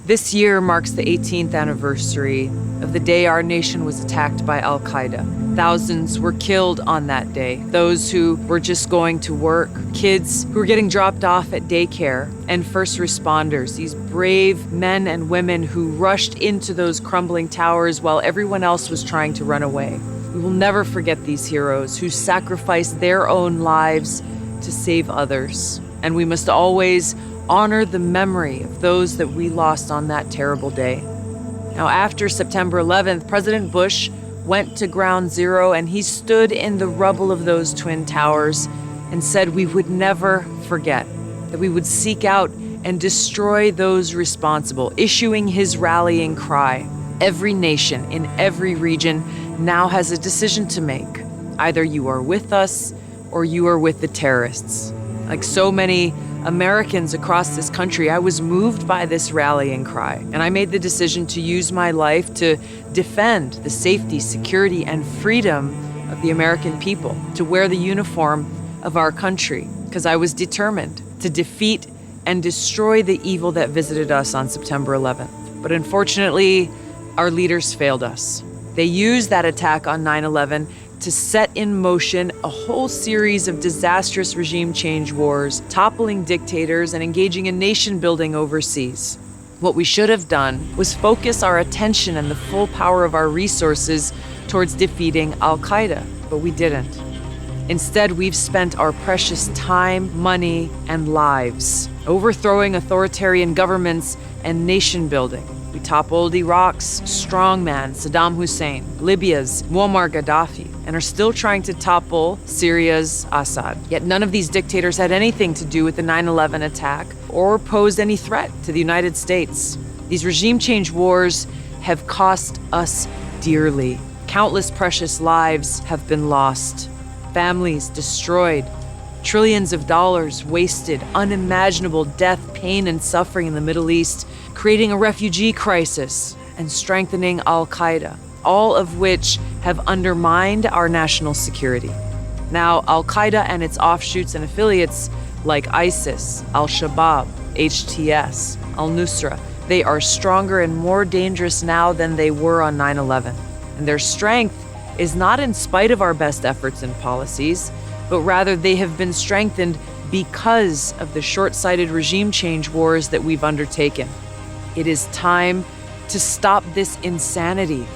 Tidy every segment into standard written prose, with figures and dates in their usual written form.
This year marks the 18th anniversary of the day our nation was attacked by al-Qaeda. Thousands were killed on that day. Those who were just going to work, kids who were getting dropped off at daycare, and first responders, these brave men and women who rushed into those crumbling towers while everyone else was trying to run away. We will never forget these heroes who sacrificed their own lives to save others. And we must always honor the memory of those that we lost on that terrible day. Now, after September 11th, President Bush went to Ground Zero and he stood in the rubble of those twin towers and said we would never forget, that we would seek out and destroy those responsible, issuing his rallying cry. Every nation in every region now has a decision to make. Either you are with us or you are with the terrorists. Like so many Americans across this country, I was moved by this rallying cry, and I made the decision to use my life to defend the safety, security, and freedom of the American people, to wear the uniform of our country, because I was determined to defeat and destroy the evil that visited us on September 11th. But unfortunately, our leaders failed us. They used that attack on 9/11 to set in motion a whole series of disastrous regime change wars, toppling dictators and engaging in nation building overseas. What we should have done was focus our attention and the full power of our resources towards defeating al-Qaeda, but we didn't. Instead, we've spent our precious time, money, and lives overthrowing authoritarian governments and nation building. We toppled Iraq's strongman Saddam Hussein, Libya's Muammar Gaddafi, and are still trying to topple Syria's Assad. Yet none of these dictators had anything to do with the 9/11 attack or posed any threat to the United States. These regime change wars have cost us dearly. Countless precious lives have been lost, families destroyed, trillions of dollars wasted, unimaginable death, pain, and suffering in the Middle East, creating a refugee crisis and strengthening al-Qaeda, all of which have undermined our national security. Now, al-Qaeda and its offshoots and affiliates like ISIS, al-Shabaab, HTS, al-Nusra, they are stronger and more dangerous now than they were on 9/11. And their strength is not in spite of our best efforts and policies, but rather they have been strengthened because of the short-sighted regime change wars that we've undertaken. It is time to stop this insanity.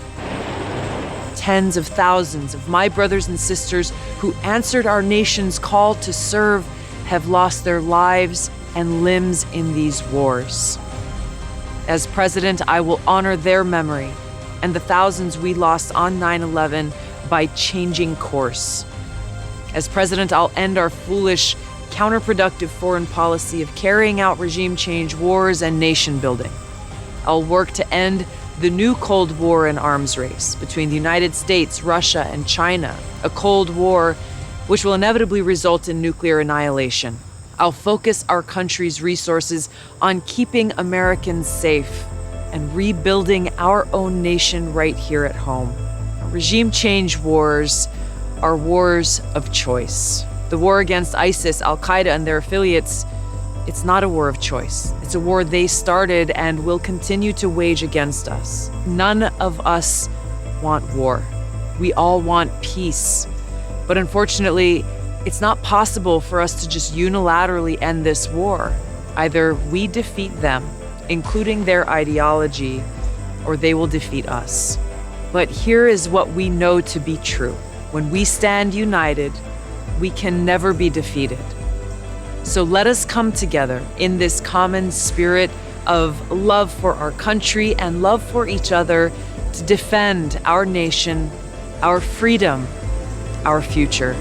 Tens of thousands of my brothers and sisters who answered our nation's call to serve have lost their lives and limbs in these wars. As president, I will honor their memory and the thousands we lost on 9/11 by changing course. As president, I'll end our foolish, counterproductive foreign policy of carrying out regime change wars and nation building. I'll work to end the new Cold War and arms race between the United States, Russia, and China, a Cold War which will inevitably result in nuclear annihilation. I'll focus our country's resources on keeping Americans safe and rebuilding our own nation right here at home. Regime change wars are wars of choice. The war against ISIS, al-Qaeda, and their affiliates, it's not a war of choice. It's a war they started and will continue to wage against us. None of us want war. We all want peace. But unfortunately, it's not possible for us to just unilaterally end this war. Either we defeat them, including their ideology, or they will defeat us. But here is what we know to be true. When we stand united, we can never be defeated. So let us come together in this common spirit of love for our country and love for each other to defend our nation, our freedom, our future.